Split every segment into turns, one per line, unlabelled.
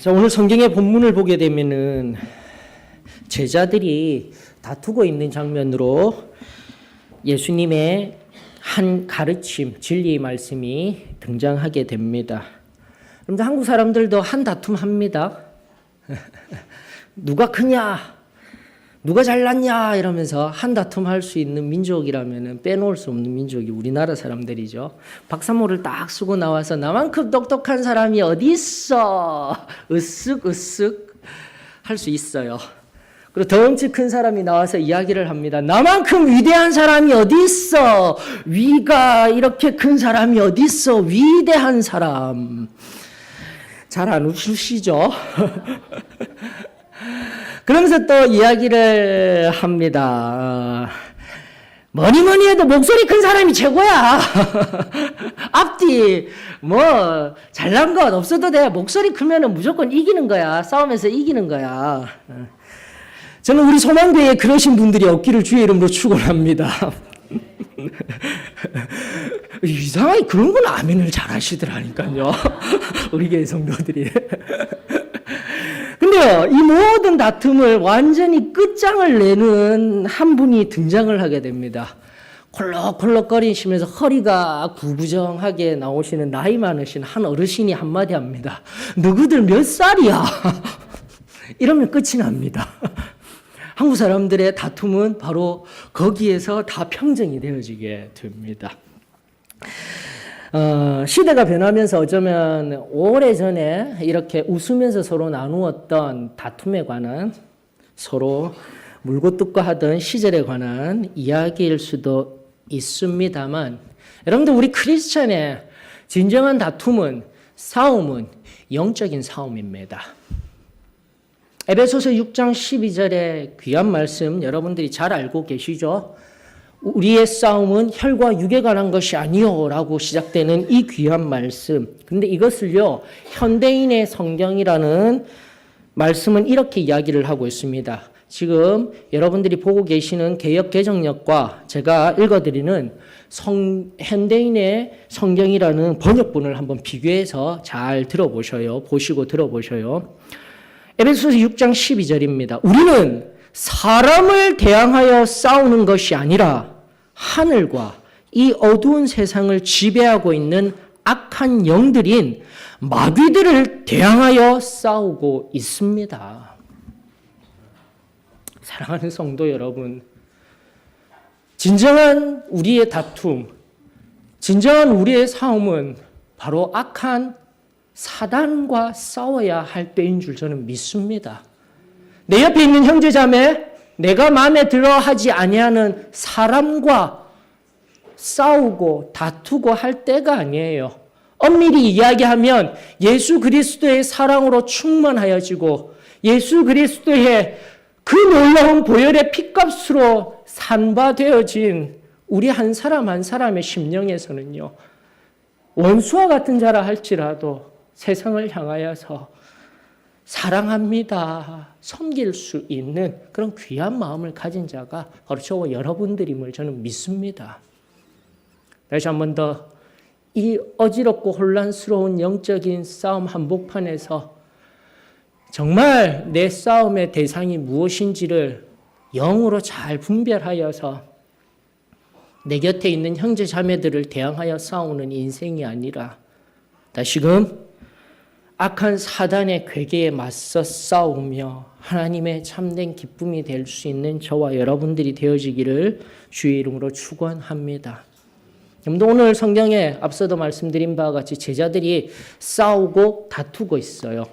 자, 오늘 성경의 본문을 보게 되면은 제자들이 다투고 있는 장면으로 예수님의 한 가르침, 진리의 말씀이 등장하게 됩니다. 여러분들 한국 사람들도 한다툼 합니다. 누가 크냐, 누가 잘났냐 이러면서 한다툼 할 수 있는 민족이라면 빼놓을 수 없는 민족이 우리나라 사람들이죠. 박사모를 딱 쓰고 나와서 나만큼 똑똑한 사람이 어디 있어? 으쓱으쓱 할 수 있어요. 그리고 덩치 큰 사람이 나와서 이야기를 합니다. 나만큼 위대한 사람이 어디 있어? 위가 이렇게 큰 사람이 어디 있어? 위대한 사람. 잘 안 웃으시죠? 그러면서 또 이야기를 합니다. 뭐니 해도 목소리 큰 사람이 최고야. 앞뒤 뭐 잘난 건 없어도 돼. 목소리 크면은 무조건 이기는 거야. 싸움에서 이기는 거야. 저는 우리 소망교회에 그러신 분들이 없기를 주의 이름으로 축원합니다. 이상하게 그런 건 아멘을 잘 하시더라니까요. 우리 교회 성도들이. 근데요, 이 모든 다툼을 완전히 끝장을 내는 한 분이 등장을 하게 됩니다. 콜록콜록거리시면서 허리가 구부정하게 나오시는 나이 많으신 한 어르신이 한마디 합니다. 너희들 몇 살이야? 이러면 끝이 납니다. 한국 사람들의 다툼은 바로 거기에서 다 평정이 되어지게 됩니다. 시대가 변하면서 어쩌면 오래전에 이렇게 웃으면서 서로 나누었던 다툼에 관한, 서로 물고 뜯고 하던 시절에 관한 이야기일 수도 있습니다만, 여러분들 우리 크리스천의 진정한 다툼은, 싸움은 영적인 싸움입니다. 에베소서 6장 12절의 귀한 말씀 여러분들이 잘 알고 계시죠? 우리의 싸움은 혈과 육에 관한 것이 아니요 라고 시작되는 이 귀한 말씀. 근데 이것을요, 현대인의 성경이라는 말씀은 이렇게 이야기를 하고 있습니다. 지금 여러분들이 보고 계시는 개역 개정역과 제가 읽어드리는 현대인의 성경이라는 번역본을 한번 비교해서 잘 들어보셔요. 보시고 들어보셔요. 에베소서 6장 12절입니다. 우리는 사람을 대항하여 싸우는 것이 아니라 하늘과 이 어두운 세상을 지배하고 있는 악한 영들인 마귀들을 대항하여 싸우고 있습니다. 사랑하는 성도 여러분, 진정한 우리의 다툼, 진정한 우리의 싸움은 바로 악한 사단과 싸워야 할 때인 줄 저는 믿습니다. 내 옆에 있는 형제자매, 내가 마음에 들어 하지 아니하는 사람과 싸우고 다투고 할 때가 아니에요. 엄밀히 이야기하면 예수 그리스도의 사랑으로 충만하여지고 예수 그리스도의 그 놀라운 보혈의 피값으로 산바되어진 우리 한 사람 한 사람의 심령에서는요, 원수와 같은 자라 할지라도 세상을 향하여서 사랑합니다, 섬길 수 있는 그런 귀한 마음을 가진 자가 바로 저와 여러분들임을 저는 믿습니다. 다시 한 번 더 이 어지럽고 혼란스러운 영적인 싸움 한복판에서 정말 내 싸움의 대상이 무엇인지를 영으로 잘 분별하여서 내 곁에 있는 형제 자매들을 대항하여 싸우는 인생이 아니라 다시금 악한 사단의 괴계에 맞서 싸우며 하나님의 참된 기쁨이 될 수 있는 저와 여러분들이 되어지기를 주의 이름으로 축원합니다. 오늘 성경에 앞서도 말씀드린 바와 같이 제자들이 싸우고 다투고 있어요.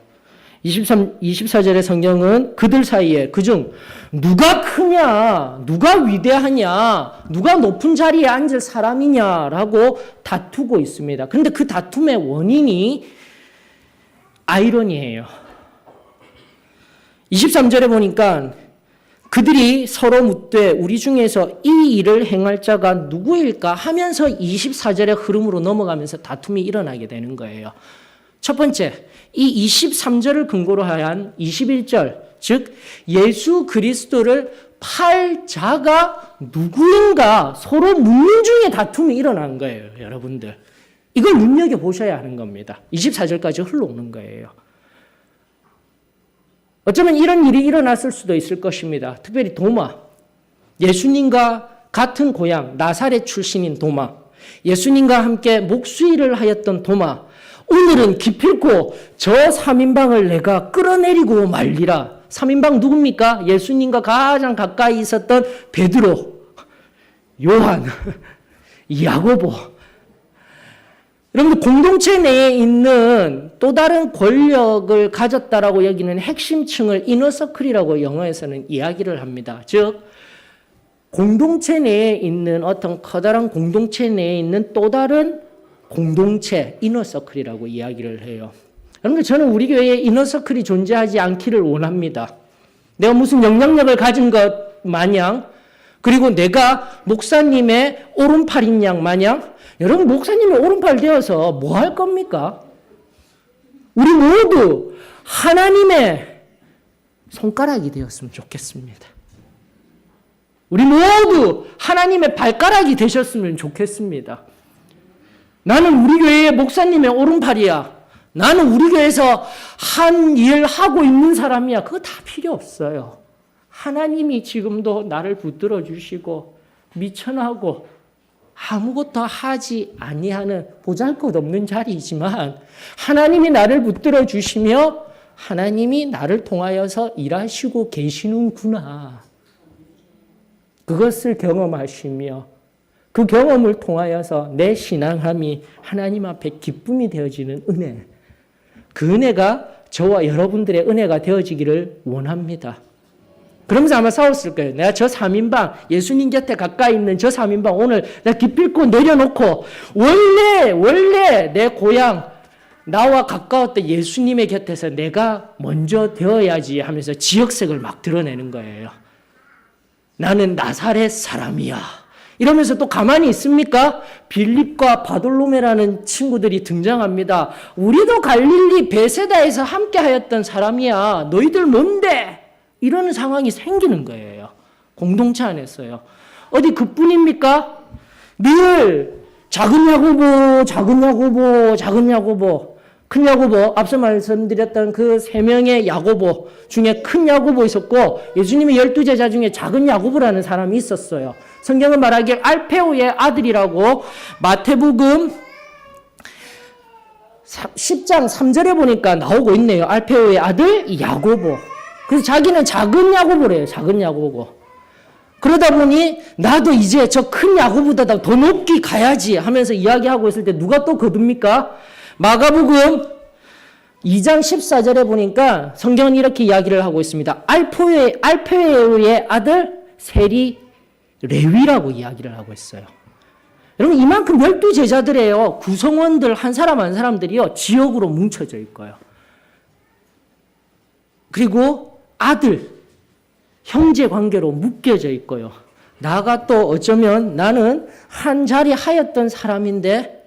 24절의 성경은 그들 사이에 그중 누가 크냐, 누가 위대하냐, 누가 높은 자리에 앉을 사람이냐라고 다투고 있습니다. 그런데 그 다툼의 원인이 아이러니해요. 23절에 보니까 그들이 서로 묻되 우리 중에서 이 일을 행할 자가 누구일까 하면서 24절의 흐름으로 넘어가면서 다툼이 일어나게 되는 거예요. 첫 번째, 이 23절을 근거로 한 21절, 즉 예수 그리스도를 팔 자가 누구인가 서로 묻는 중에 다툼이 일어난 거예요. 여러분들. 이걸 눈여겨보셔야 하는 겁니다. 24절까지 흘러오는 거예요. 어쩌면 이런 일이 일어났을 수도 있을 것입니다. 특별히 도마. 예수님과 같은 고향 나사렛 출신인 도마. 예수님과 함께 목수일을 하였던 도마. 오늘은 기필코 저 3인방을 내가 끌어내리고 말리라. 3인방 누굽니까? 예수님과 가장 가까이 있었던 베드로, 요한, 야고보. 여러분들 공동체 내에 있는 또 다른 권력을 가졌다라고 여기는 핵심층을 이너서클이라고 영어에서는 이야기를 합니다. 즉 공동체 내에 있는 어떤 커다란 공동체 내에 있는 또 다른 공동체 이너서클이라고 이야기를 해요. 여러분들 저는 우리 교회에 이너서클이 존재하지 않기를 원합니다. 내가 무슨 영향력을 가진 것 마냥 그리고 내가 목사님의 오른팔인 양 마냥 여러분 목사님의 오른팔 되어서 뭐 할 겁니까? 우리 모두 하나님의 손가락이 되었으면 좋겠습니다. 우리 모두 하나님의 발가락이 되셨으면 좋겠습니다. 나는 우리 교회의 목사님의 오른팔이야. 나는 우리 교회에서 한 일 하고 있는 사람이야. 그거 다 필요 없어요. 하나님이 지금도 나를 붙들어 주시고 미천하고 아무것도 하지 아니하는 보잘것없는 자리이지만 하나님이 나를 붙들어 주시며 하나님이 나를 통하여서 일하시고 계시는구나. 그것을 경험하시며 그 경험을 통하여서 내 신앙함이 하나님 앞에 기쁨이 되어지는 은혜. 그 은혜가 저와 여러분들의 은혜가 되어지기를 원합니다. 그러면서 아마 싸웠을 거예요. 내가 저 3인방, 예수님 곁에 가까이 있는 저 3인방 오늘 내가 기필코 내려놓고 원래 내 고향, 나와 가까웠던 예수님의 곁에서 내가 먼저 되어야지 하면서 지역색을 막 드러내는 거예요. 나는 나사렛 사람이야. 이러면서 또 가만히 있습니까? 빌립과 바돌로메라는 친구들이 등장합니다. 우리도 갈릴리 베세다에서 함께 하였던 사람이야. 너희들 뭔데? 이런 상황이 생기는 거예요. 공동체 안에서요. 어디 그뿐입니까? 늘 작은 야고보, 큰 야고보, 앞서 말씀드렸던 그 3명의 야고보 중에 큰 야고보 있었고 예수님의 12제자 중에 작은 야고보라는 사람이 있었어요. 성경은 말하기에 알페오의 아들이라고 마태복음 10장 3절에 보니까 나오고 있네요. 알페오의 아들 야고보. 그래서 자기는 작은 야고보래요. 작은 야고보. 그러다 보니 나도 이제 저 큰 야고보다 더 높이 가야지 하면서 이야기하고 있을 때 누가 또 거듭니까? 마가복음 2장 14절에 보니까 성경은 이렇게 이야기를 하고 있습니다. 알페오의 아들 세리 레위라고 이야기를 하고 있어요. 여러분 이만큼 12제자들이에요. 구성원들 한 사람 한 사람들이요. 지역으로 뭉쳐져 있고요. 그리고 아들, 형제 관계로 묶여져 있고요. 나가 또 어쩌면 나는 한 자리 하였던 사람인데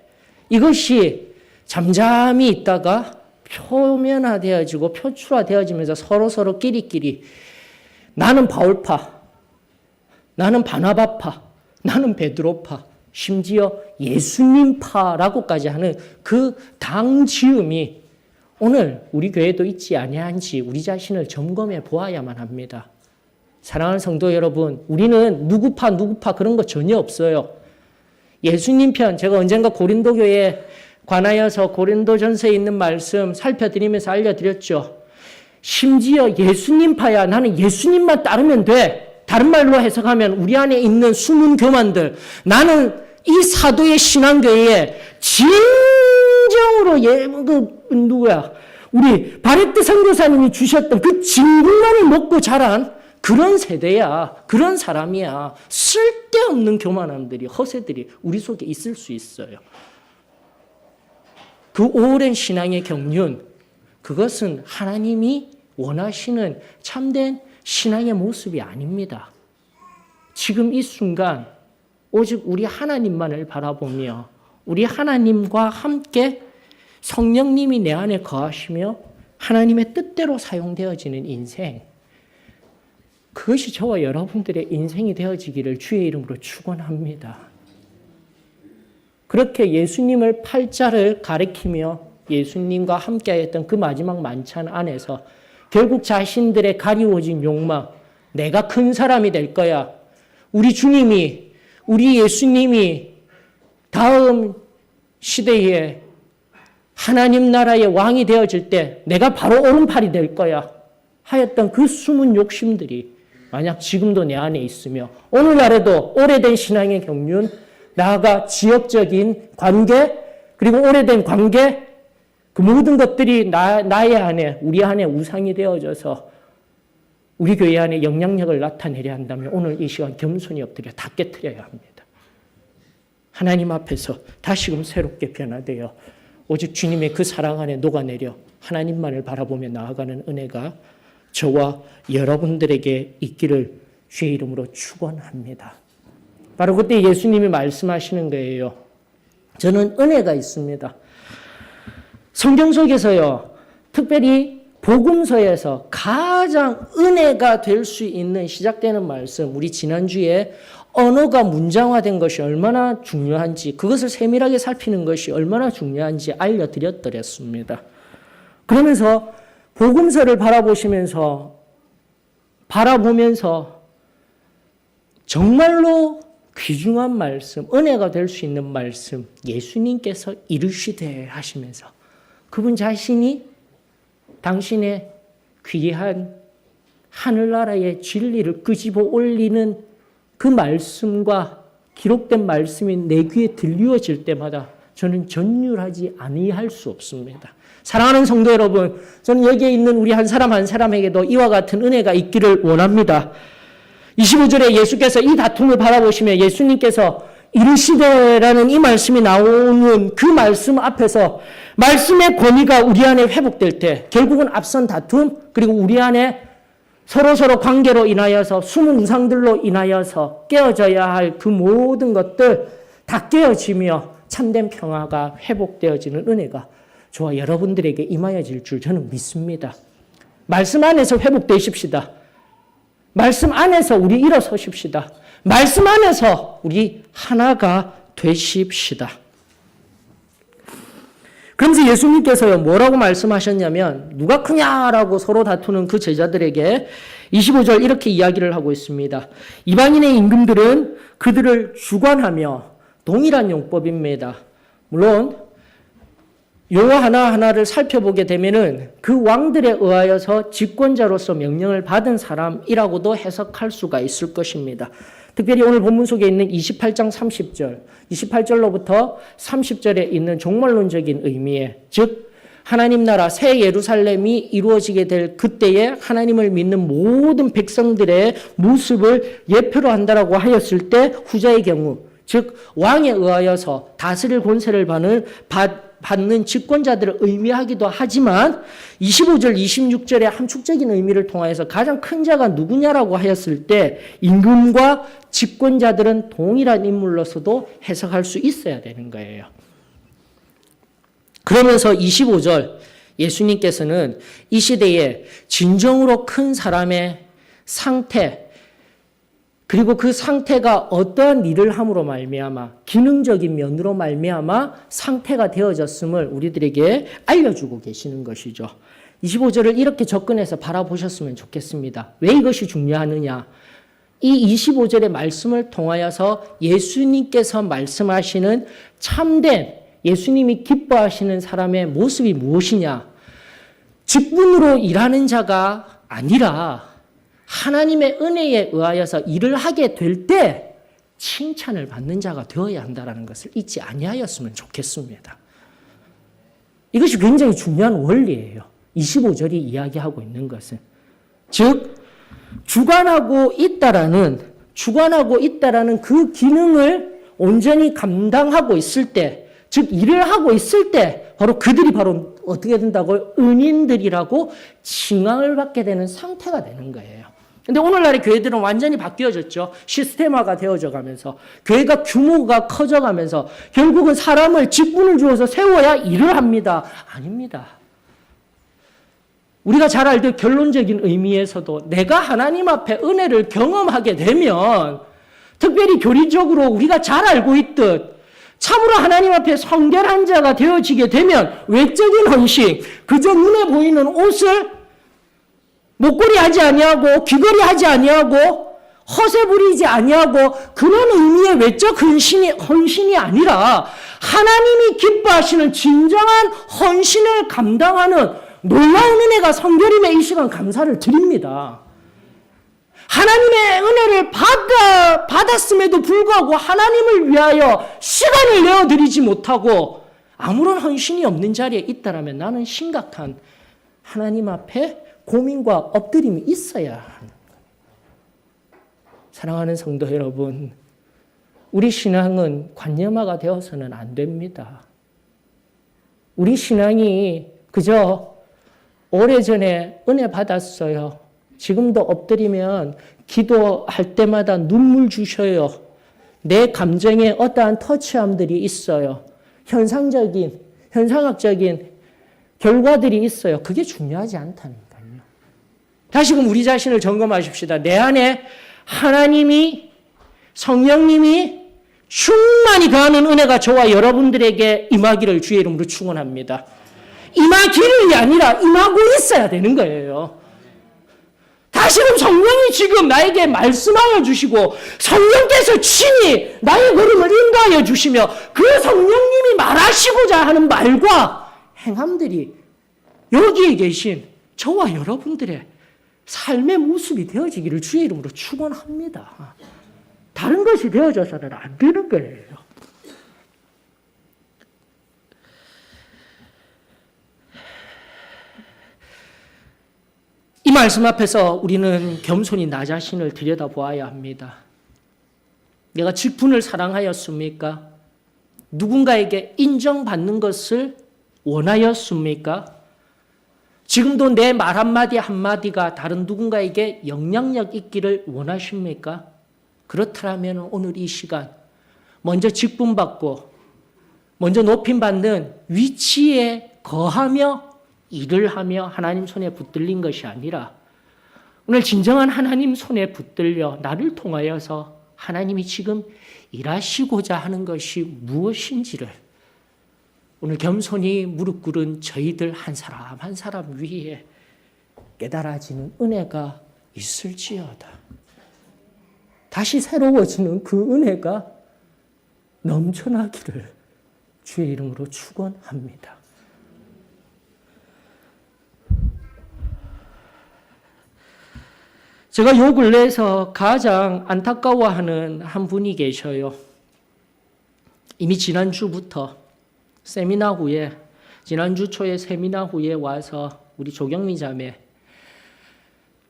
이것이 잠잠히 있다가 표면화되어지고 표출화되어지면서 서로 끼리끼리 나는 바울파, 나는 바나바파, 나는 베드로파, 심지어 예수님파라고까지 하는 그 당지음이 오늘 우리 교회도 있지 아니한지 우리 자신을 점검해 보아야만 합니다. 사랑하는 성도 여러분, 우리는 누구파 그런 거 전혀 없어요. 예수님 편, 제가 언젠가 고린도 교회에 관하여서 고린도전서에 있는 말씀 살펴드리면서 알려드렸죠. 심지어 예수님파야 나는 예수님만 따르면 돼. 다른 말로 해석하면 우리 안에 있는 숨은 교만들, 나는 이 사도의 신앙교회에 진정으로 우리 바레트 선교사님이 주셨던 그 진국만을 먹고 자란 그런 세대야. 그런 사람이야. 쓸데없는 교만함들이, 허세들이 우리 속에 있을 수 있어요. 그 오랜 신앙의 경륜, 그것은 하나님이 원하시는 참된 신앙의 모습이 아닙니다. 지금 이 순간 오직 우리 하나님만을 바라보며 우리 하나님과 함께 성령님이 내 안에 거하시며 하나님의 뜻대로 사용되어지는 인생, 그것이 저와 여러분들의 인생이 되어지기를 주의 이름으로 축원합니다. 그렇게 예수님을 팔자를 가리키며 예수님과 함께했던 그 마지막 만찬 안에서 결국 자신들의 가리워진 욕망, 내가 큰 사람이 될 거야. 우리 주님이, 우리 예수님이 다음 시대에 하나님 나라의 왕이 되어질 때 내가 바로 오른팔이 될 거야 하였던 그 숨은 욕심들이 만약 지금도 내 안에 있으며 오늘날에도 오래된 신앙의 경륜, 나아가 지역적인 관계, 그리고 오래된 관계, 그 모든 것들이 나의 안에, 우리 안에 우상이 되어져서 우리 교회 안에 영향력을 나타내려 한다면 오늘 이 시간 겸손히 엎드려 다 깨트려야 합니다. 하나님 앞에서 다시금 새롭게 변화되어 오직 주님의 그 사랑 안에 녹아내려 하나님만을 바라보며 나아가는 은혜가 저와 여러분들에게 있기를 주의 이름으로 축원합니다. 바로 그때 예수님이 말씀하시는 거예요. 저는 은혜가 있습니다. 성경 속에서요, 특별히 복음서에서 가장 은혜가 될 수 있는 시작되는 말씀, 우리 지난주에 언어가 문장화된 것이 얼마나 중요한지, 그것을 세밀하게 살피는 것이 얼마나 중요한지 알려드렸더랬습니다. 그러면서 복음서를 바라보면서 정말로 귀중한 말씀, 은혜가 될 수 있는 말씀, 예수님께서 이르시되 하시면서 그분 자신이 당신의 귀한 하늘나라의 진리를 끄집어 올리는 그 말씀과 기록된 말씀이 내 귀에 들리어질 때마다 저는 전율하지 아니할 수 없습니다. 사랑하는 성도 여러분, 저는 여기에 있는 우리 한 사람 한 사람에게도 이와 같은 은혜가 있기를 원합니다. 25절에 예수께서 이 다툼을 바라보시며 예수님께서 이르시되라는 이 말씀이 나오는 그 말씀 앞에서 말씀의 권위가 우리 안에 회복될 때 결국은 앞선 다툼, 그리고 우리 안에 서로 관계로 인하여서 숨은 우상들로 인하여서 깨어져야 할 그 모든 것들 다 깨어지며 참된 평화가 회복되어지는 은혜가 저와 여러분들에게 임하여질 줄 저는 믿습니다. 말씀 안에서 회복되십시다. 말씀 안에서 우리 일어서십시다. 말씀 안에서 우리 하나가 되십시다. 그러면서 예수님께서요, 뭐라고 말씀하셨냐면, 누가 크냐라고 서로 다투는 그 제자들에게 25절 이렇게 이야기를 하고 있습니다. 이방인의 임금들은 그들을 주관하며 동일한 용법입니다. 물론 요 하나하나를 살펴보게 되면은 그 왕들에 의하여서 집권자로서 명령을 받은 사람이라고도 해석할 수가 있을 것입니다. 특별히 오늘 본문 속에 있는 28장 30절, 28절로부터 30절에 있는 종말론적인 의미에, 즉 하나님 나라 새 예루살렘이 이루어지게 될 그때에 하나님을 믿는 모든 백성들의 모습을 예표로 한다라고 하였을 때 후자의 경우, 즉 왕에 의하여서 다스릴 권세를 받는 집권자들을 의미하기도 하지만 25절, 26절의 함축적인 의미를 통하여서 가장 큰 자가 누구냐라고 하였을 때 임금과 집권자들은 동일한 인물로서도 해석할 수 있어야 되는 거예요. 그러면서 25절 예수님께서는 이 시대에 진정으로 큰 사람의 상태, 그리고 그 상태가 어떠한 일을 함으로 말미암아 기능적인 면으로 말미암아 상태가 되어졌음을 우리들에게 알려주고 계시는 것이죠. 25절을 이렇게 접근해서 바라보셨으면 좋겠습니다. 왜 이것이 중요하느냐? 이 25절의 말씀을 통하여서 예수님께서 말씀하시는 참된 예수님이 기뻐하시는 사람의 모습이 무엇이냐? 직분으로 일하는 자가 아니라 하나님의 은혜에 의하여서 일을 하게 될 때 칭찬을 받는 자가 되어야 한다는 것을 잊지 아니하였으면 좋겠습니다. 이것이 굉장히 중요한 원리예요. 25절이 이야기하고 있는 것은. 즉, 주관하고 있다라는 그 기능을 온전히 감당하고 있을 때, 즉 일을 하고 있을 때 바로 그들이 바로 어떻게 된다고요? 은인들이라고 칭함을 받게 되는 상태가 되는 거예요. 근데 오늘날의 교회들은 완전히 바뀌어졌죠. 시스템화가 되어져 가면서 교회가 규모가 커져가면서 결국은 사람을 직분을 주어서 세워야 일을 합니다. 아닙니다. 우리가 잘 알듯 결론적인 의미에서도 내가 하나님 앞에 은혜를 경험하게 되면, 특별히 교리적으로 우리가 잘 알고 있듯 참으로 하나님 앞에 성결한 자가 되어지게 되면 외적인 헌신, 그저 눈에 보이는 옷을 목걸이 하지 아니하고 귀걸이 하지 아니하고 허세 부리지 아니하고 그런 의미의 외적 헌신이 아니라 하나님이 기뻐하시는 진정한 헌신을 감당하는 놀라운 은혜가 성결임에 이 시간 감사를 드립니다. 하나님의 은혜를 받았음에도 불구하고 하나님을 위하여 시간을 내어드리지 못하고 아무런 헌신이 없는 자리에 있다라면 나는 심각한 하나님 앞에 고민과 엎드림이 있어야 하는 거예요. 사랑하는 성도 여러분, 우리 신앙은 관념화가 되어서는 안 됩니다. 우리 신앙이 그저 오래전에 은혜 받았어요. 지금도 엎드리면 기도할 때마다 눈물 주셔요. 내 감정에 어떠한 터치함들이 있어요. 현상학적인 결과들이 있어요. 그게 중요하지 않다니까요. 다시금 우리 자신을 점검하십시다. 내 안에 하나님이, 성령님이 충만히 거하는 은혜가 저와 여러분들에게 임하기를 주의 이름으로 축원합니다. 임하기를 아니라 임하고 있어야 되는 거예요. 다시금 성령이 지금 나에게 말씀하여 주시고 성령께서 친히 나의 걸음을 인도하여 주시며 그 성령님이 말하시고자 하는 말과 행함들이 여기에 계신 저와 여러분들의 삶의 모습이 되어지기를 주의 이름으로 축원합니다. 다른 것이 되어져서는 안 되는 거예요. 이 말씀 앞에서 우리는 겸손히 나 자신을 들여다보아야 합니다. 내가 직분을 사랑하였습니까? 누군가에게 인정받는 것을 원하였습니까? 지금도 내 말 한마디 한마디가 다른 누군가에게 영향력 있기를 원하십니까? 그렇다면 오늘 이 시간 먼저 직분받고 먼저 높임받는 위치에 거하며 일을 하며 하나님 손에 붙들린 것이 아니라 오늘 진정한 하나님 손에 붙들려 나를 통하여서 하나님이 지금 일하시고자 하는 것이 무엇인지를 오늘 겸손히 무릎 꿇은 저희들 한 사람 한 사람 위에 깨달아지는 은혜가 있을지어다. 다시 새로워지는 그 은혜가 넘쳐나기를 주의 이름으로 축원합니다. 제가 요 근래에서 가장 안타까워하는 한 분이 계셔요. 이미 지난주부터 세미나 후에 지난주 초에 세미나 후에 와서 우리 조경미 자매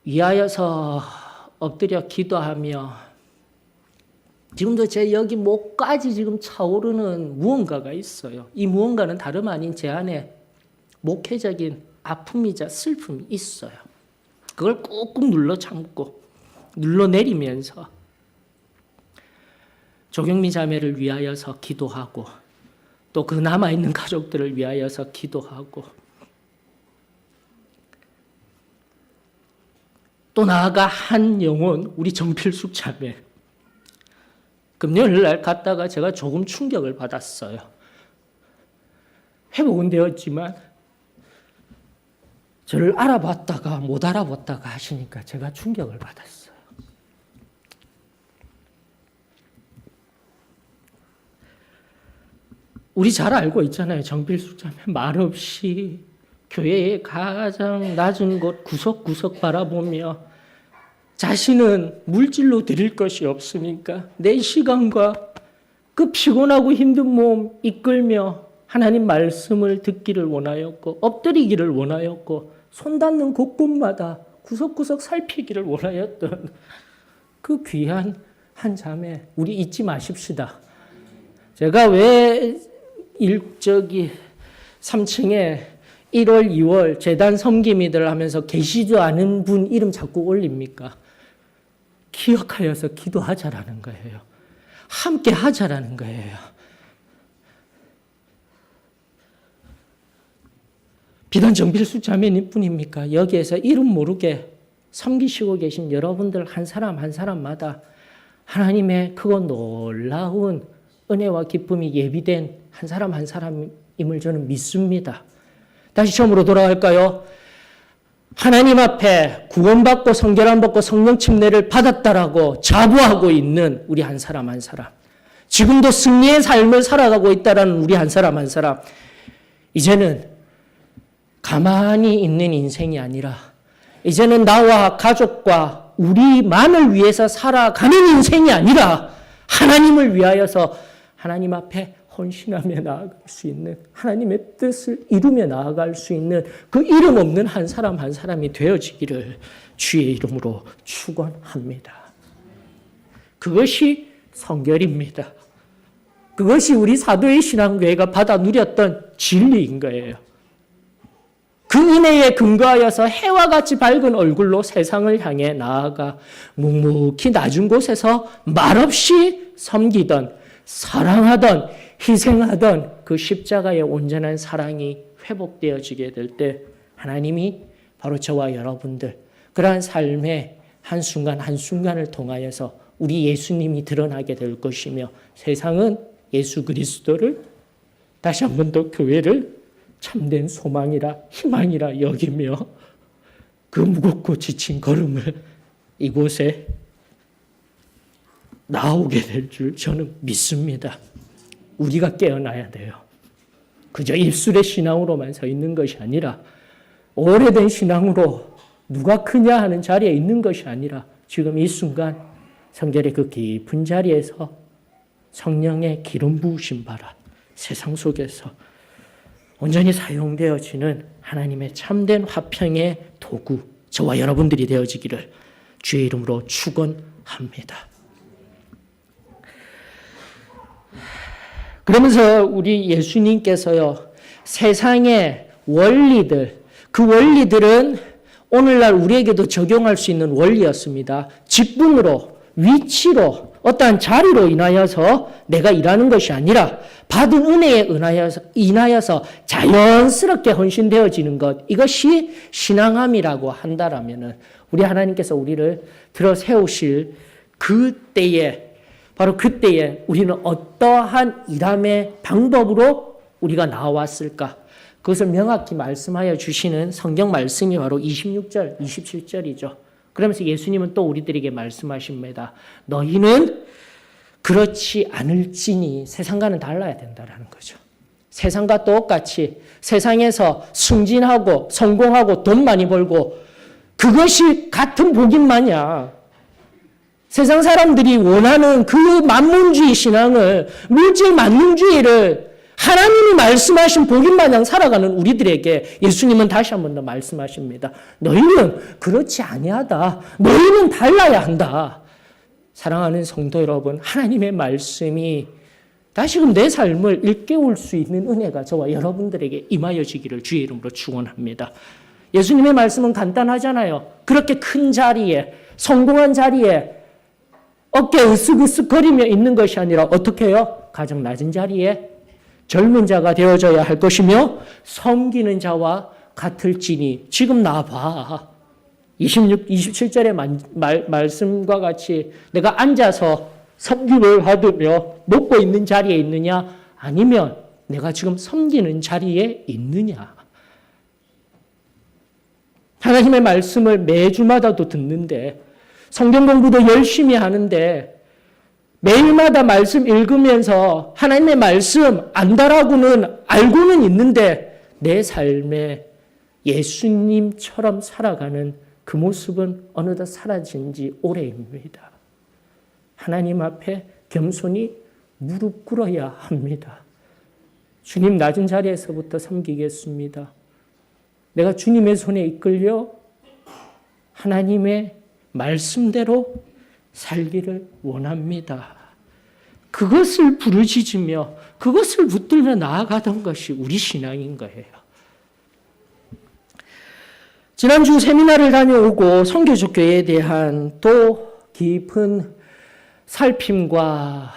위하여서 엎드려 기도하며 지금도 제 여기 목까지 지금 차오르는 무언가가 있어요. 이 무언가는 다름 아닌 제 안에 목회적인 아픔이자 슬픔이 있어요. 그걸 꾹꾹 눌러 참고 눌러내리면서 조경미 자매를 위하여서 기도하고 또 그 남아있는 가족들을 위하여서 기도하고 또 나아가 한 영혼 우리 정필숙 자매 금요일 날 갔다가 제가 조금 충격을 받았어요. 회복은 되었지만 저를 알아봤다가 못 알아봤다가 하시니까 제가 충격을 받았어요. 우리 잘 알고 있잖아요. 정필숙 자매 말없이 교회의 가장 낮은 곳 구석구석 바라보며 자신은 물질로 드릴 것이 없으니까 내 시간과 그 피곤하고 힘든 몸 이끌며 하나님 말씀을 듣기를 원하였고 엎드리기를 원하였고 손 닿는 곳곳마다 구석구석 살피기를 원하였던 그 귀한 한 자매 우리 잊지 마십시다. 제가 왜 3층에 1월, 2월 재단 섬김이들 하면서 계시지 않은 분 이름 자꾸 올립니까? 기억하여서 기도하자라는 거예요. 함께 하자라는 거예요. 비단 정필숙 자매님 뿐입니까? 여기에서 이름 모르게 섬기시고 계신 여러분들 한 사람 한 사람마다 하나님의 크고 놀라운 은혜와 기쁨이 예비된 한 사람 한 사람임을 저는 믿습니다. 다시 처음으로 돌아갈까요? 하나님 앞에 구원받고 성결함 받고 성령 침례를 받았다라고 자부하고 있는 우리 한 사람 한 사람, 지금도 승리의 삶을 살아가고 있다라는 우리 한 사람 한 사람, 이제는 가만히 있는 인생이 아니라 이제는 나와 가족과 우리만을 위해서 살아가는 인생이 아니라 하나님을 위하여서 하나님 앞에 헌신하며 나아갈 수 있는, 하나님의 뜻을 이루며 나아갈 수 있는 그 이름 없는 한 사람 한 사람이 되어지기를 주의 이름으로 축원합니다. 그것이 성결입니다. 그것이 우리 사도의 신앙교회가 받아 누렸던 진리인 거예요. 그 은혜에 근거하여서 해와 같이 밝은 얼굴로 세상을 향해 나아가 묵묵히 낮은 곳에서 말없이 섬기던, 사랑하던, 희생하던 그 십자가의 온전한 사랑이 회복되어지게 될 때 하나님이 바로 저와 여러분들 그러한 삶의 한순간 한순간을 통하여서 우리 예수님이 드러나게 될 것이며, 세상은 예수 그리스도를 다시 한 번 더 교회를 참된 소망이라 희망이라 여기며 그 무겁고 지친 걸음을 이곳에 나오게 될 줄 저는 믿습니다. 우리가 깨어나야 돼요. 그저 입술의 신앙으로만 서 있는 것이 아니라, 오래된 신앙으로 누가 크냐 하는 자리에 있는 것이 아니라, 지금 이 순간 성결의 그 깊은 자리에서 성령의 기름 부으심 받아 세상 속에서 온전히 사용되어지는 하나님의 참된 화평의 도구, 저와 여러분들이 되어지기를 주의 이름으로 축원합니다. 그러면서 우리 예수님께서요, 세상의 원리들, 그 원리들은 오늘날 우리에게도 적용할 수 있는 원리였습니다. 직분으로, 위치로, 어떠한 자리로 인하여서 내가 일하는 것이 아니라 받은 은혜에 인하여서 자연스럽게 헌신되어지는 것, 이것이 신앙함이라고 한다라면 우리 하나님께서 우리를 들어 세우실 그때에, 바로 그때에 우리는 어떠한 일함의 방법으로 우리가 나왔을까? 그것을 명확히 말씀하여 주시는 성경 말씀이 바로 26절, 27절이죠. 그러면서 예수님은 또 우리들에게 말씀하십니다. 너희는 그렇지 않을지니, 세상과는 달라야 된다라는 거죠. 세상과 똑같이 세상에서 승진하고 성공하고 돈 많이 벌고 그것이 같은 복인 마냥 세상 사람들이 원하는 그 만문주의 신앙을, 물질 만능주의를 하나님이 말씀하신 복인 마냥 살아가는 우리들에게 예수님은 다시 한 번 더 말씀하십니다. 너희는 그렇지 아니하다. 너희는 달라야 한다. 사랑하는 성도 여러분, 하나님의 말씀이 다시금 내 삶을 일깨울 수 있는 은혜가 저와 여러분들에게 임하여지기를 주의 이름으로 축원합니다. 예수님의 말씀은 간단하잖아요. 그렇게 큰 자리에, 성공한 자리에 어깨 으쓱으쓱거리며 있는 것이 아니라 어떻게 해요? 가장 낮은 자리에 젊은 자가 되어져야 할 것이며 섬기는 자와 같을지니. 지금 나봐. 27절의 말씀과 같이 내가 앉아서 섬김을 받으며 먹고 있는 자리에 있느냐? 아니면 내가 지금 섬기는 자리에 있느냐? 하나님의 말씀을 매주마다도 듣는데, 성경 공부도 열심히 하는데, 매일마다 말씀 읽으면서 하나님의 말씀 안다라고는 알고는 있는데 내 삶에 예수님처럼 살아가는 그 모습은 어느덧 사라진 지 오래입니다. 하나님 앞에 겸손히 무릎 꿇어야 합니다. 주님, 낮은 자리에서부터 섬기겠습니다. 내가 주님의 손에 이끌려 하나님의 말씀대로 살기를 원합니다. 그것을 부르짖으며 그것을 붙들며 나아가던 것이 우리 신앙인 거예요. 지난주 세미나를 다녀오고 선교적 교회에 대한 또 깊은 살핌과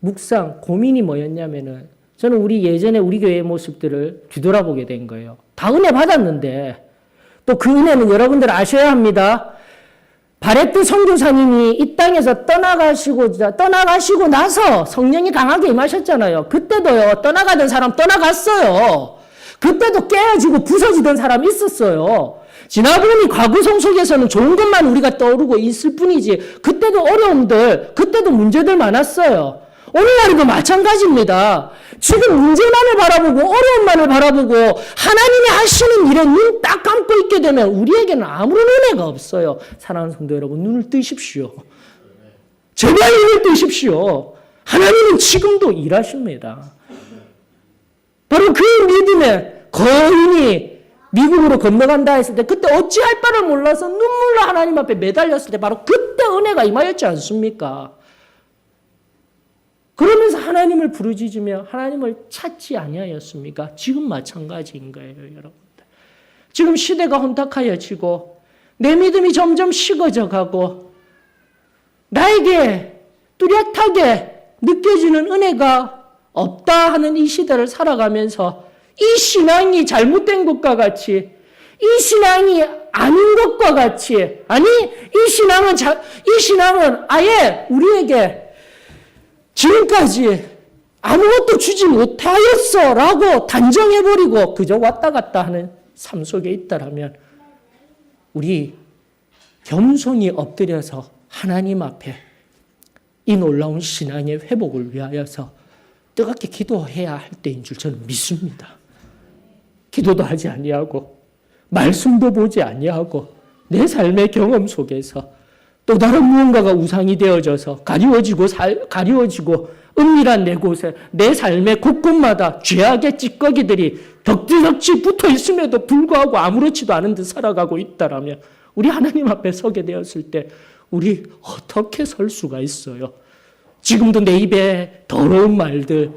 묵상, 고민이 뭐였냐면은, 저는 우리 예전에 우리 교회의 모습들을 뒤돌아보게 된 거예요. 다 은혜 받았는데, 또 그 은혜는 여러분들 아셔야 합니다. 바레트 선교사님이 이 땅에서 떠나가시고 나서 성령이 강하게 임하셨잖아요. 그때도요, 떠나가던 사람 떠나갔어요. 그때도 깨어지고 부서지던 사람이 있었어요. 지나보니 과거성 속에서는 좋은 것만 우리가 떠오르고 있을 뿐이지 그때도 어려움들, 그때도 문제들 많았어요. 오늘날도 마찬가지입니다. 지금 문제만을 바라보고 어려움만을 바라보고 하나님이 하시는 일에 눈 딱 감고 있게 되면 우리에게는 아무런 은혜가 없어요. 사랑하는 성도 여러분, 눈을 뜨십시오. 제발 눈을 뜨십시오. 하나님은 지금도 일하십니다. 바로 그 믿음에 거인이 미국으로 건너간다 했을 때 그때 어찌할 바를 몰라서 눈물로 하나님 앞에 매달렸을 때 바로 그때 은혜가 임하였지 않습니까? 그러면서 하나님을 부르짖으며 하나님을 찾지 아니하였습니까? 지금 마찬가지인 거예요, 여러분들. 지금 시대가 혼탁하여지고 내 믿음이 점점 식어져 가고 나에게 뚜렷하게 느껴지는 은혜가 없다 하는 이 시대를 살아가면서 이 신앙이 잘못된 것과 같이 이 신앙이 아닌 것과 같이 아니 이 신앙은 아예 우리에게 지금까지 아무것도 주지 못하였어 라고 단정해버리고 그저 왔다 갔다 하는 삶 속에 있다라면 우리 겸손히 엎드려서 하나님 앞에 이 놀라운 신앙의 회복을 위하여서 뜨겁게 기도해야 할 때인 줄 저는 믿습니다. 기도도 하지 아니하고 말씀도 보지 아니하고 내 삶의 경험 속에서 또 다른 무언가가 우상이 되어져서 가리워지고 은밀한 내 곳에 내 삶의 곳곳마다 죄악의 찌꺼기들이 덕지덕지 붙어 있음에도 불구하고 아무렇지도 않은 듯 살아가고 있다라면 우리 하나님 앞에 서게 되었을 때 우리 어떻게 설 수가 있어요? 지금도 내 입에 더러운 말들,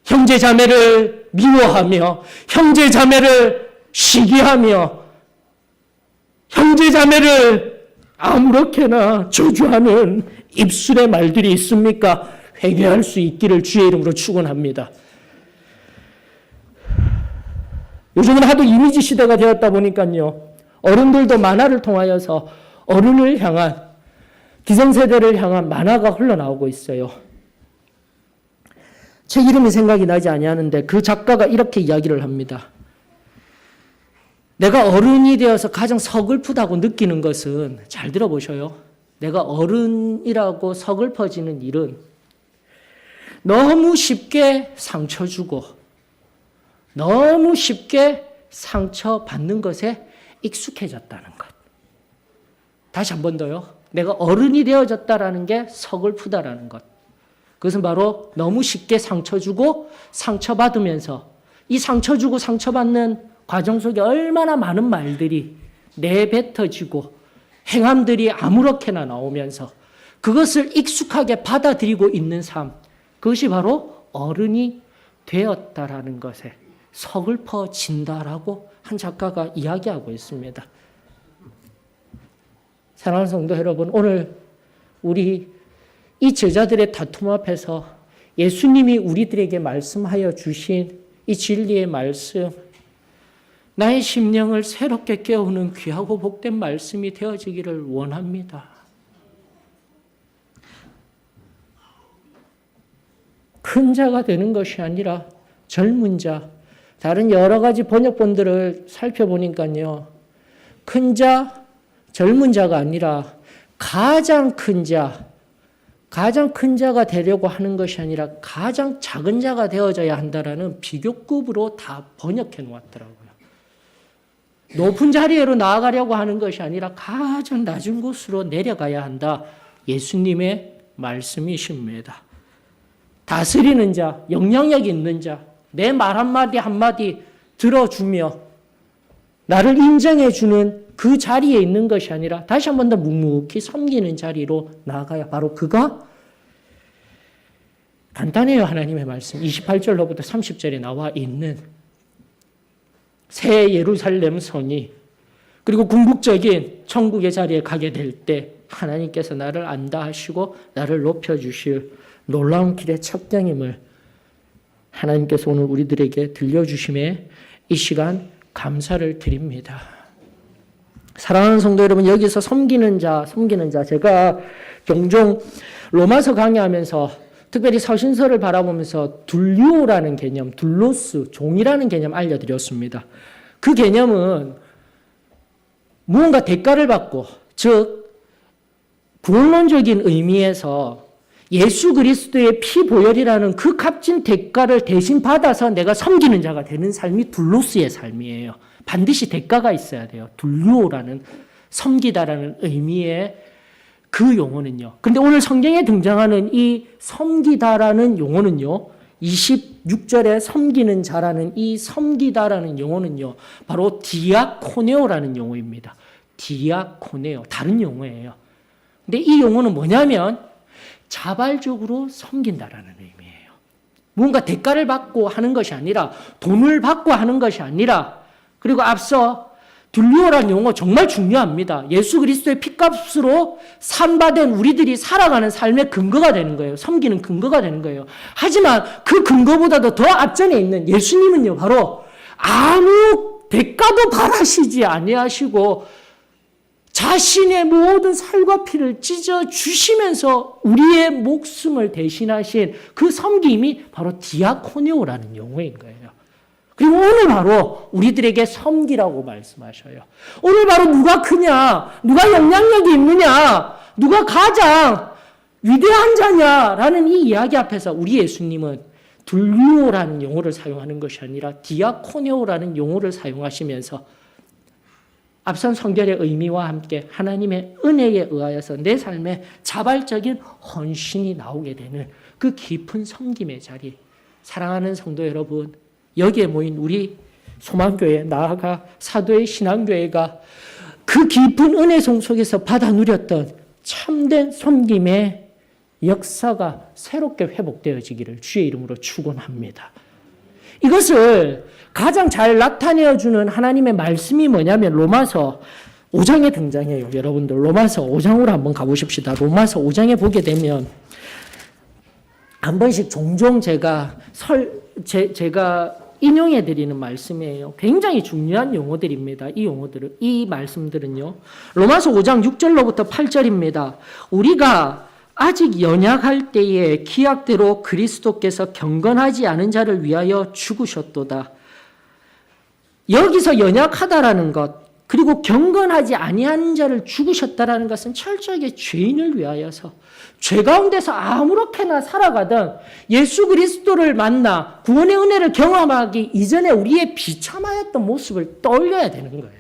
형제 자매를 미워하며 형제 자매를 시기하며 형제 자매를 아무렇게나 저주하는 입술의 말들이 있습니까? 회개할 수 있기를 주의 이름으로 축원합니다. 요즘은 하도 이미지 시대가 되었다 보니까요. 어른들도 만화를 통하여서 어른을 향한 기성세대를 향한 만화가 흘러나오고 있어요. 책 이름이 생각이 나지 아니하는데 그 작가가 이렇게 이야기를 합니다. 내가 어른이 되어서 가장 서글프다고 느끼는 것은 잘 들어보셔요. 내가 어른이라고 서글퍼지는 일은 너무 쉽게 상처 주고 너무 쉽게 상처받는 것에 익숙해졌다는 것. 다시 한 번 더요. 내가 어른이 되어졌다라는 게 서글프다라는 것. 그것은 바로 너무 쉽게 상처 주고 상처받으면서 이 상처 주고 상처받는 과정 속에 얼마나 많은 말들이 내뱉어지고 행함들이 아무렇게나 나오면서 그것을 익숙하게 받아들이고 있는 삶. 그것이 바로 어른이 되었다라는 것에 서글퍼진다라고 한 작가가 이야기하고 있습니다. 사랑하는 성도 여러분, 오늘 우리 이 제자들의 다툼 앞에서 예수님이 우리들에게 말씀하여 주신 이 진리의 말씀, 나의 심령을 새롭게 깨우는 귀하고 복된 말씀이 되어지기를 원합니다. 큰 자가 되는 것이 아니라 젊은 자, 다른 여러 가지 번역본들을 살펴보니까요. 큰 자, 젊은 자가 아니라 가장 큰 자가 되려고 하는 것이 아니라 가장 작은 자가 되어져야 한다라는 비교급으로 다 번역해 놓았더라고요. 높은 자리로 나아가려고 하는 것이 아니라 가장 낮은 곳으로 내려가야 한다. 예수님의 말씀이십니다. 다스리는 자, 영향력 있는 자, 내 말 한마디 한마디 들어주며 나를 인정해주는 그 자리에 있는 것이 아니라 다시 한 번 더 묵묵히 섬기는 자리로 나아가야 바로 그가 간단해요. 하나님의 말씀 28절로부터 30절에 나와 있는 새 예루살렘 성이 그리고 궁극적인 천국의 자리에 가게 될 때 하나님께서 나를 안다 하시고 나를 높여주실 놀라운 길의 첩경임을 하나님께서 오늘 우리들에게 들려주심에 이 시간 감사를 드립니다. 사랑하는 성도 여러분, 여기서 섬기는 자, 제가 종종 로마서 강의하면서 특별히 서신서를 바라보면서 둘리오라는 개념, 둘로스, 종이라는 개념 알려드렸습니다. 그 개념은 무언가 대가를 받고, 즉 구원론적인 의미에서 예수 그리스도의 피보혈이라는 그 값진 대가를 대신 받아서 내가 섬기는 자가 되는 삶이 둘로스의 삶이에요. 반드시 대가가 있어야 돼요. 둘리오라는 섬기다라는 의미의 그 용어는요. 근데 오늘 성경에 등장하는 이 섬기다라는 용어는요. 26절에 섬기는 자라는 이 섬기다라는 용어는요. 바로 디아코네오라는 용어입니다. 디아코네오. 다른 용어예요. 근데 이 용어는 뭐냐면 자발적으로 섬긴다라는 의미예요. 뭔가 대가를 받고 하는 것이 아니라, 돈을 받고 하는 것이 아니라, 그리고 앞서 둘리오라는 용어 정말 중요합니다. 예수 그리스도의 피값으로 산받은 우리들이 살아가는 삶의 근거가 되는 거예요. 섬기는 근거가 되는 거예요. 하지만 그 근거보다도 더 앞전에 있는 예수님은요, 바로 아무 대가도 바라시지 아니하시고 자신의 모든 살과 피를 찢어 주시면서 우리의 목숨을 대신하신 그 섬김이 바로 디아코네오라는 용어인 거예요. 그리고 오늘 바로 우리들에게 섬기라고 말씀하셔요. 오늘 바로 누가 크냐, 누가 영향력이 있느냐, 누가 가장 위대한 자냐라는 이 이야기 앞에서 우리 예수님은 둘리오라는 용어를 사용하는 것이 아니라 디아코네오라는 용어를 사용하시면서 앞선 성결의 의미와 함께 하나님의 은혜에 의하여서 내 삶에 자발적인 헌신이 나오게 되는 그 깊은 섬김의 자리. 사랑하는 성도 여러분, 여기에 모인 우리 소망교회, 나아가 사도의 신앙교회가 그 깊은 은혜성 속에서 받아 누렸던 참된 섬김의 역사가 새롭게 회복되어지기를 주의 이름으로 축원합니다. 이것을 가장 잘 나타내어주는 하나님의 말씀이 뭐냐면 로마서 5장에 등장해요. 여러분들 로마서 5장으로 한번 가보십시다. 로마서 5장에 보게 되면 한 번씩 종종 제가 인용해 드리는 말씀이에요. 굉장히 중요한 용어들입니다. 이 말씀들은요. 로마서 5장 6절로부터 8절입니다. 우리가 아직 연약할 때에 기약대로 그리스도께서 경건하지 않은 자를 위하여 죽으셨도다. 여기서 연약하다라는 것, 그리고 경건하지 아니한 자를 죽으셨다라는 것은 철저하게 죄인을 위하여서 죄 가운데서 아무렇게나 살아가던 예수 그리스도를 만나 구원의 은혜를 경험하기 이전에 우리의 비참하였던 모습을 떠올려야 되는 거예요.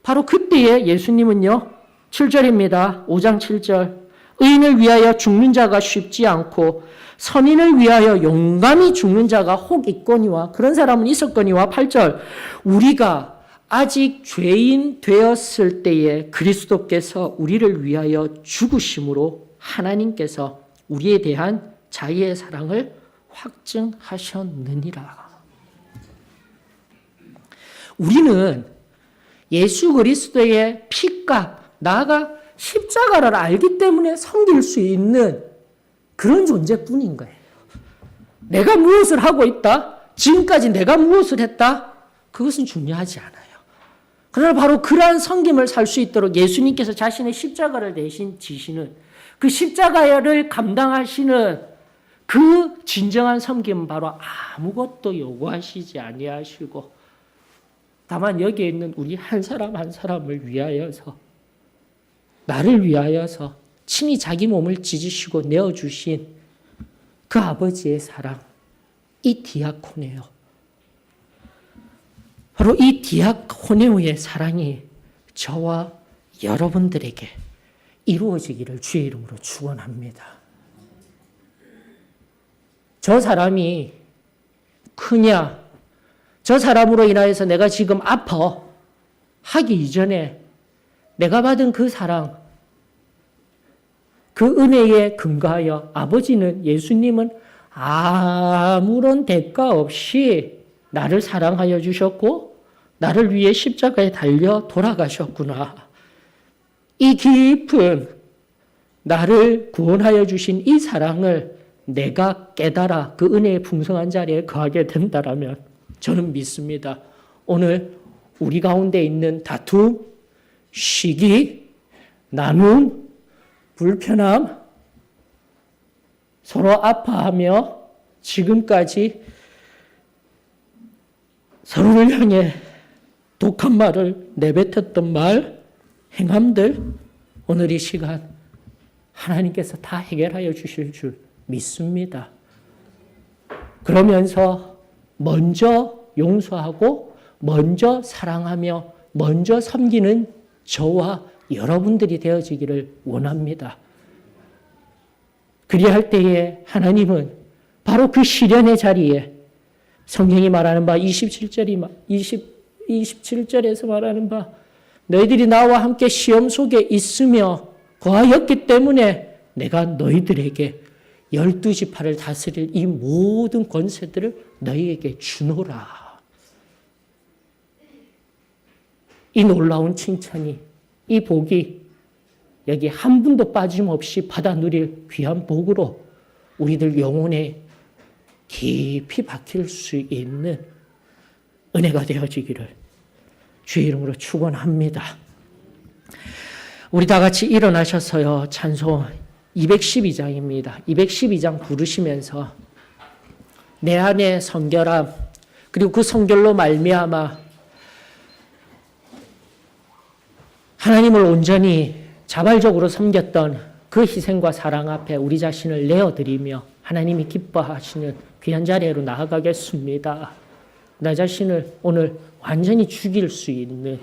바로 그때에 예수님은요, 7절입니다. 5장 7절. 의인을 위하여 죽는 자가 쉽지 않고 선인을 위하여 용감히 죽는 자가 혹 있거니와, 그런 사람은 있었거니와. 8절. 우리가 아직 죄인 되었을 때에 그리스도께서 우리를 위하여 죽으심으로 하나님께서 우리에 대한 자기의 사랑을 확증하셨느니라. 우리는 예수 그리스도의 피값, 나아가 십자가를 알기 때문에 섬길 수 있는 그런 존재뿐인 거예요. 내가 무엇을 하고 있다? 지금까지 내가 무엇을 했다? 그것은 중요하지 않아요. 그러나 바로 그러한 섬김을 살 수 있도록 예수님께서 자신의 십자가를 대신 지시는, 그 십자가를 감당하시는 그 진정한 섬김은 바로 아무것도 요구하시지 아니하시고 다만 여기에 있는 우리 한 사람 한 사람을 위하여서, 나를 위하여서 친히 자기 몸을 찢으시고 내어주신 그 아버지의 사랑, 이 디아코네오. 바로 이 디아코네오의 사랑이 저와 여러분들에게 이루어지기를 주의 이름으로 축원합니다. 저 사람이 크냐, 저 사람으로 인하여서 내가 지금 아파 하기 이전에 내가 받은 그 사랑, 그 은혜에 근거하여 아버지는, 예수님은 아무런 대가 없이 나를 사랑하여 주셨고 나를 위해 십자가에 달려 돌아가셨구나. 이 깊은 나를 구원하여 주신 이 사랑을 내가 깨달아 그 은혜의 풍성한 자리에 거하게 된다라면 저는 믿습니다. 오늘 우리 가운데 있는 다툼, 시기, 나눔, 불편함, 서로 아파하며 지금까지 서로를 향해 독한 말을 내뱉었던 말, 행함들, 오늘 이 시간 하나님께서 다 해결하여 주실 줄 믿습니다. 그러면서 먼저 용서하고 먼저 사랑하며 먼저 섬기는 저와 여러분들이 되어지기를 원합니다. 그리할 때에 하나님은 바로 그 시련의 자리에 성경이 말하는 바 27절에서 말하는 바 너희들이 나와 함께 시험 속에 있으며 거하였기 때문에 내가 너희들에게 12지파를 다스릴 이 모든 권세들을 너희에게 주노라. 이 놀라운 칭찬이, 이 복이 여기 한 분도 빠짐없이 받아 누릴 귀한 복으로 우리들 영혼에 깊이 박힐 수 있는 은혜가 되어지기를 주의 이름으로 축원합니다. 우리 다 같이 일어나셔서요. 찬송 212장입니다. 212장 부르시면서 내 안에 성결함, 그리고 그 성결로 말미암아 하나님을 온전히 자발적으로 섬겼던 그 희생과 사랑 앞에 우리 자신을 내어드리며 하나님이 기뻐하시는 귀한 자리로 나아가겠습니다. 나 자신을 오늘 완전히 죽일 수 있는,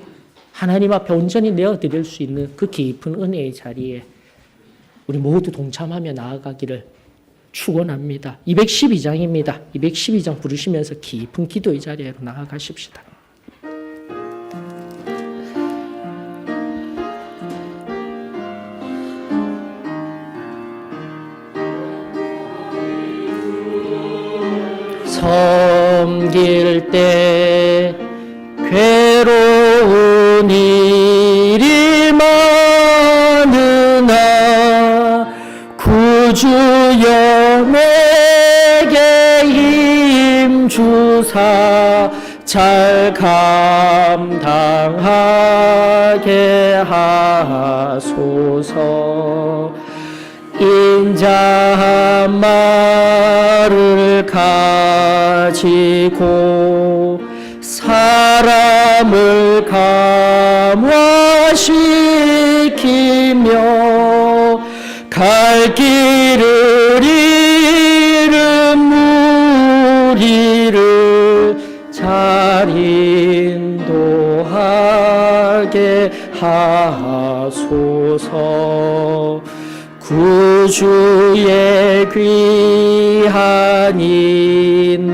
하나님 앞에 온전히 내어드릴 수 있는 그 깊은 은혜의 자리에 우리 모두 동참하며 나아가기를 축원합니다. 212장입니다. 212장 부르시면서 깊은 기도의 자리로 나아가십시다. 섬길 때 괴로운 일이 많으나 구주여 내게 힘 주사 잘 감당하게 하소서. 인자한 말을 가지고 사람을 감화시키며 갈 길을 잃은 무리를 잘 인도하게 하소서. 구주의 귀한 인내를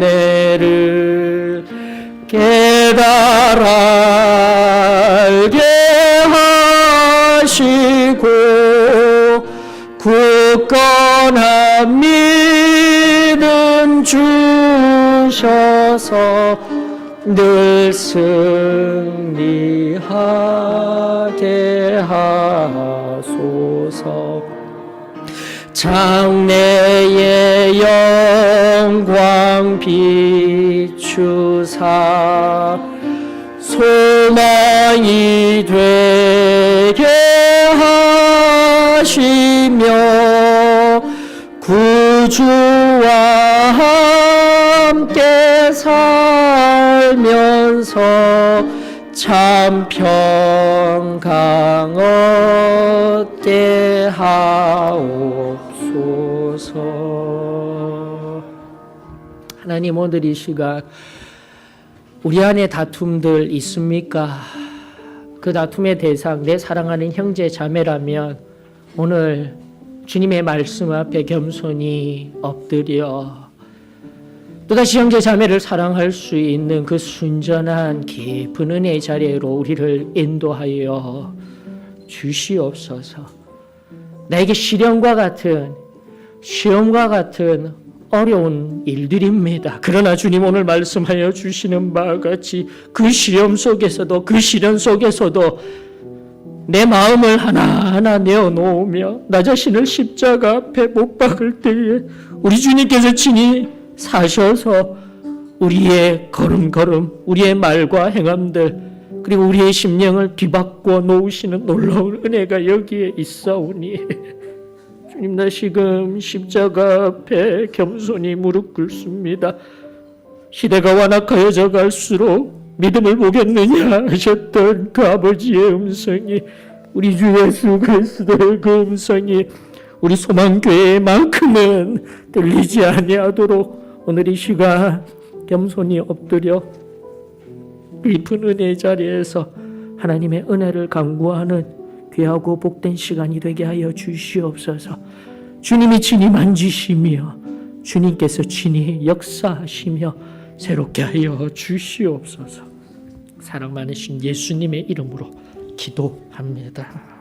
깨달아 알게 하시고 굳건한 믿음 주셔서 늘 승리하게 하소서. 장래의 영광 비추사 소망이 되게 하시며 구주와 함께 살면서 참 평강 얻게 하옵소서. 하나님, 오늘 이 시간 우리 안에 다툼들 있습니까? 그 다툼의 대상 내 사랑하는 형제 자매라면 오늘 주님의 말씀 앞에 겸손히 엎드려 또다시 형제 자매를 사랑할 수 있는 그 순전한 깊은 은혜의 자리로 우리를 인도하여 주시옵소서. 나에게 시련과 같은 시험과 같은 어려운 일들입니다. 그러나 주님 오늘 말씀하여 주시는 바와 같이 그 시험 속에서도 그 시련 속에서도 내 마음을 하나하나 내어놓으며 나 자신을 십자가 앞에 못 박을 때에 우리 주님께서 친히 사셔서 우리의 걸음걸음, 우리의 말과 행함들 그리고 우리의 심령을 뒤바꿔 놓으시는 놀라운 은혜가 여기에 있사오니 주님, 다시금 십자가 앞에 겸손히 무릎 꿇습니다. 시대가 완악하여져 갈수록 믿음을 보겠느냐 하셨던 그 아버지의 음성이, 우리 주 예수 그리스도의 그 음성이 우리 소망교회만큼은 들리지 아니하도록 오늘 이 시간 겸손히 엎드려 깊은 은혜의 자리에서 하나님의 은혜를 간구하는 귀하고 복된 시간이 되게 하여 주시옵소서. 주님이 친히 만지시며 주님께서 친히 역사하시며 새롭게 하여 주시옵소서. 사랑 많으신 예수님의 이름으로 기도합니다.